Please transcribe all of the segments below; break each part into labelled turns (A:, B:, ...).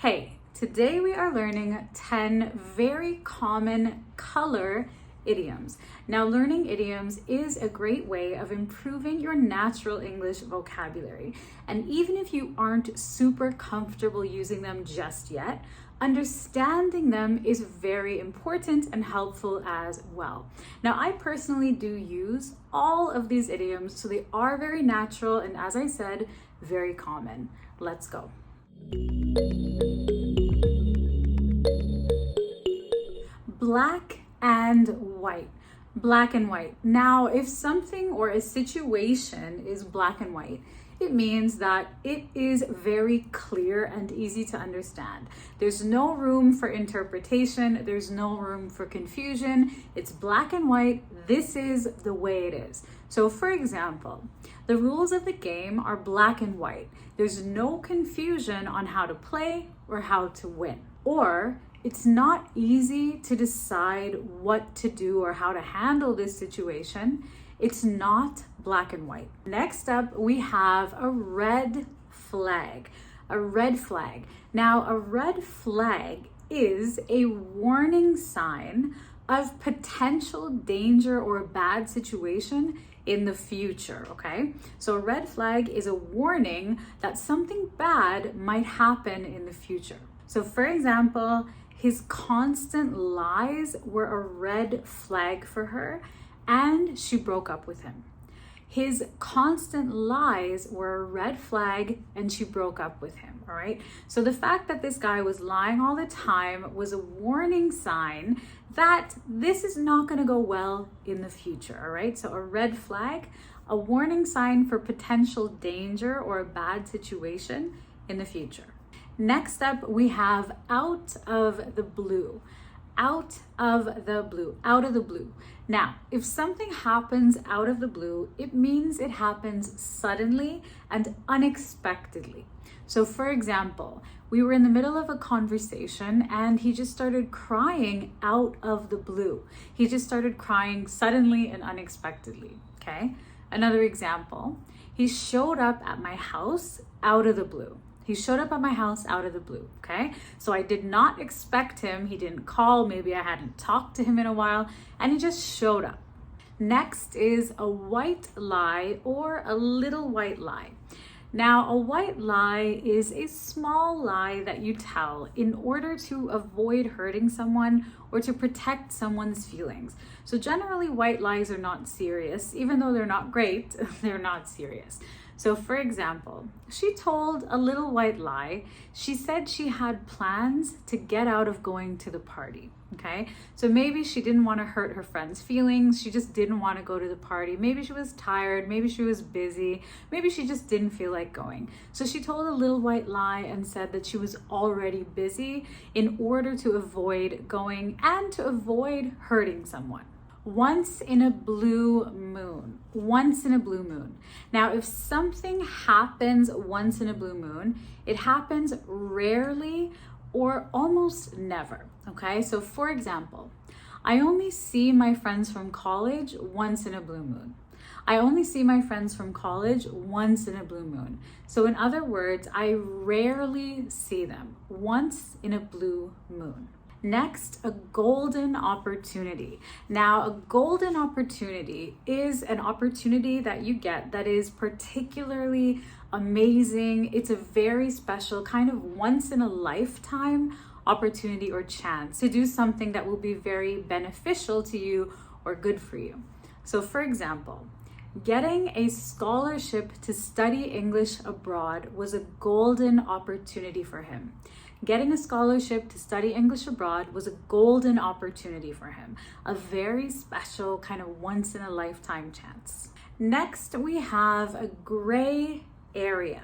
A: Hey, today we are learning 10 very common color idioms. Now, learning idioms is a great way of improving your natural English vocabulary. And even if you aren't super comfortable using them just yet, understanding them is very important and helpful as well. Now, I personally do use all of these idioms, so they are very natural and, as I said, very common. Let's go. Black and white. Black and white. Now, if something or a situation is black and white, it means that it is very clear and easy to understand. There's no room for interpretation. There's no room for confusion. It's black and white. This is the way it is. So, for example, the rules of the game are black and white. There's no confusion on how to play or how to win. Or it's not easy to decide what to do or how to handle this situation. It's not black and white. Next up, we have a red flag. A red flag. Now, a red flag is a warning sign of potential danger or a bad situation in the future, okay? So a red flag is a warning that something bad might happen in the future. So for example, his constant lies were a red flag for her, and she broke up with him. His constant lies were a red flag, and she broke up with him, all right? So the fact that this guy was lying all the time was a warning sign that this is not gonna go well in the future, all right? So a red flag, a warning sign for potential danger or a bad situation in the future. Next up, we have out of the blue. Out of the blue, out of the blue. Now, if something happens out of the blue, it means it happens suddenly and unexpectedly. So for example, we were in the middle of a conversation and he just started crying out of the blue. He just started crying suddenly and unexpectedly, okay? Another example, he showed up at my house out of the blue. He showed up at my house out of the blue, okay? So I did not expect him. He didn't call. Maybe I hadn't talked to him in a while, and he just showed up. Next is a white lie or a little white lie. Now, a white lie is a small lie that you tell in order to avoid hurting someone or to protect someone's feelings. So generally, white lies are not serious. Even though they're not great, they're not serious. So for example, she told a little white lie. She said she had plans to get out of going to the party, okay? So maybe she didn't want to hurt her friend's feelings. She just didn't want to go to the party. Maybe she was tired. Maybe she was busy. Maybe she just didn't feel like going. So she told a little white lie and said that she was already busy in order to avoid going and to avoid hurting someone. Once in a blue moon. Once in a blue moon. Now, if something happens once in a blue moon, it happens rarely or almost never, okay? So for example, I only see my friends from college once in a blue moon. I only see my friends from college once in a blue moon. So in other words, I rarely see them once in a blue moon. Next, a golden opportunity. Now, a golden opportunity is an opportunity that you get that is particularly amazing. It's a very special kind of once in a lifetime opportunity or chance to do something that will be very beneficial to you or good for you. So for example, getting a scholarship to study English abroad was a golden opportunity for him. Getting a scholarship to study English abroad was a golden opportunity for him, a very special kind of once in a lifetime chance. Next, we have a gray area.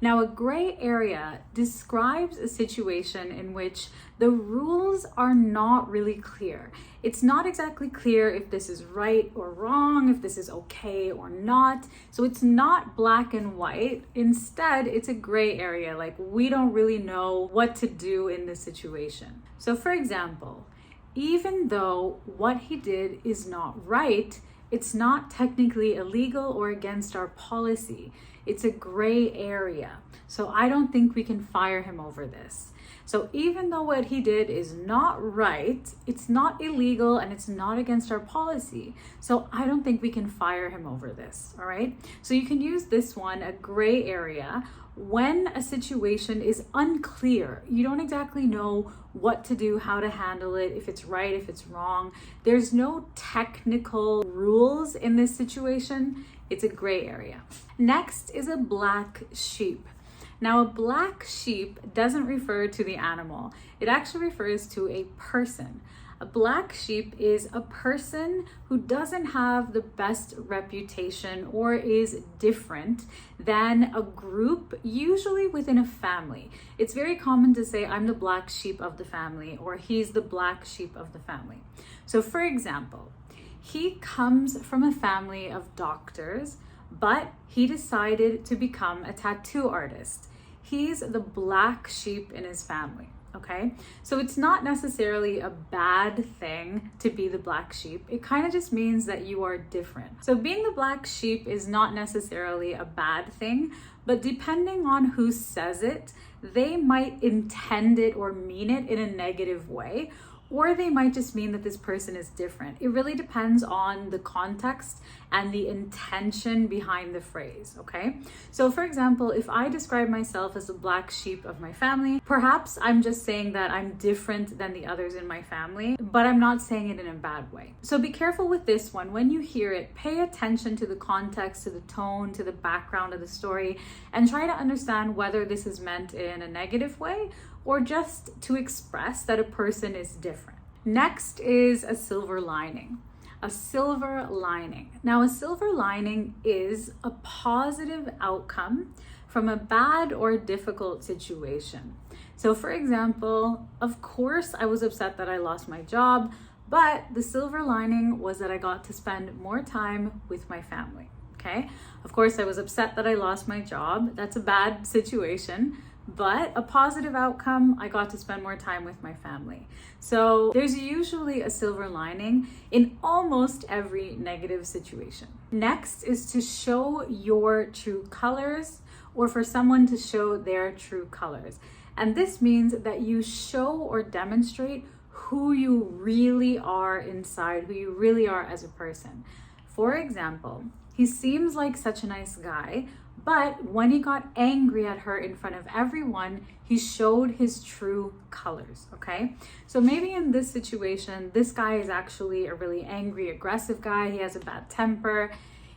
A: Now, a gray area describes a situation in which the rules are not really clear. It's not exactly clear if this is right or wrong, if this is okay or not. So it's not black and white. Instead, it's a gray area. Like, we don't really know what to do in this situation. So for example, even though what he did is not right, it's not technically illegal or against our policy. It's a gray area. So I don't think we can fire him over this. So even though what he did is not right, it's not illegal and it's not against our policy. So I don't think we can fire him over this, all right? So you can use this one, a gray area, when a situation is unclear. You don't exactly know what to do, how to handle it, if it's right, if it's wrong. There's no technical rules in this situation. It's a gray area. Next is a black sheep. Now, a black sheep doesn't refer to the animal. It actually refers to a person. A black sheep is a person who doesn't have the best reputation or is different than a group, usually within a family. It's very common to say, I'm the black sheep of the family, or he's the black sheep of the family. So for example, he comes from a family of doctors, but he decided to become a tattoo artist. He's the black sheep in his family, okay? So it's not necessarily a bad thing to be the black sheep. It kind of just means that you are different. So being the black sheep is not necessarily a bad thing, but depending on who says it, they might intend it or mean it in a negative way, or they might just mean that this person is different. It really depends on the context and the intention behind the phrase, okay? So for example, if I describe myself as the black sheep of my family, perhaps I'm just saying that I'm different than the others in my family, but I'm not saying it in a bad way. So be careful with this one. When you hear it, pay attention to the context, to the tone, to the background of the story, and try to understand whether this is meant in a negative way or just to express that a person is different. Next is a silver lining. A silver lining. Now, a silver lining is a positive outcome from a bad or difficult situation. So for example, of course, I was upset that I lost my job, but the silver lining was that I got to spend more time with my family, okay? Of course, I was upset that I lost my job. That's a bad situation. But a positive outcome, I got to spend more time with my family. So there's usually a silver lining in almost every negative situation. Next is to show your true colors, or for someone to show their true colors. And this means that you show or demonstrate who you really are inside, who you really are as a person. For example, he seems like such a nice guy, but when he got angry at her in front of everyone, he showed his true colors, okay? So maybe in this situation, this guy is actually a really angry, aggressive guy. He has a bad temper.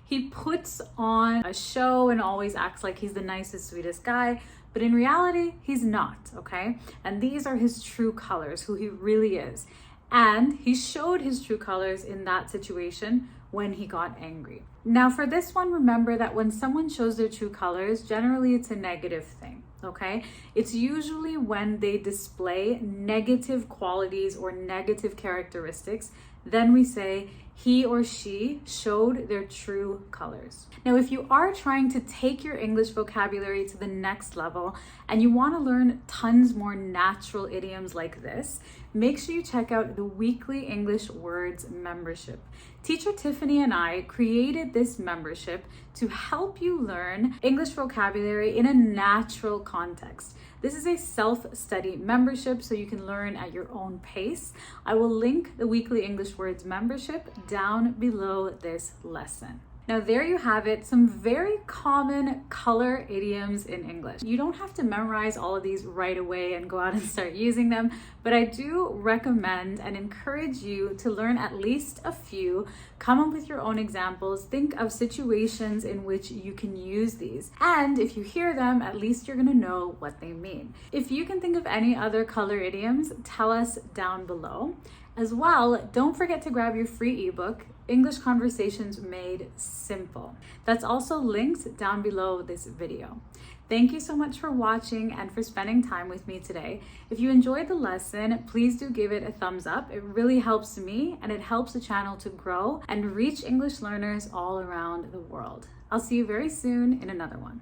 A: He puts on a show and always acts like he's the nicest, sweetest guy, but in reality, he's not, okay? And these are his true colors, who he really is. And he showed his true colors in that situation when he got angry. Now for this one, remember that when someone shows their true colors, generally it's a negative thing, okay? It's usually when they display negative qualities or negative characteristics, then we say he or she showed their true colors. Now, if you are trying to take your English vocabulary to the next level and you want to learn tons more natural idioms like this, make sure you check out the Weekly English Words membership. Teacher Tiffany and I created this membership to help you learn English vocabulary in a natural context. This is a self-study membership, so you can learn at your own pace. I will link the Weekly English Words membership down below this lesson. Now there you have it, some very common color idioms in English. You don't have to memorize all of these right away and go out and start using them, but I do recommend and encourage you to learn at least a few, come up with your own examples, think of situations in which you can use these. And if you hear them, at least you're gonna know what they mean. If you can think of any other color idioms, tell us down below. As well, don't forget to grab your free ebook, English Conversations Made Simple. That's also linked down below this video. Thank you so much for watching and for spending time with me today. If you enjoyed the lesson, please do give it a thumbs up. It really helps me and it helps the channel to grow and reach English learners all around the world. I'll see you very soon in another one.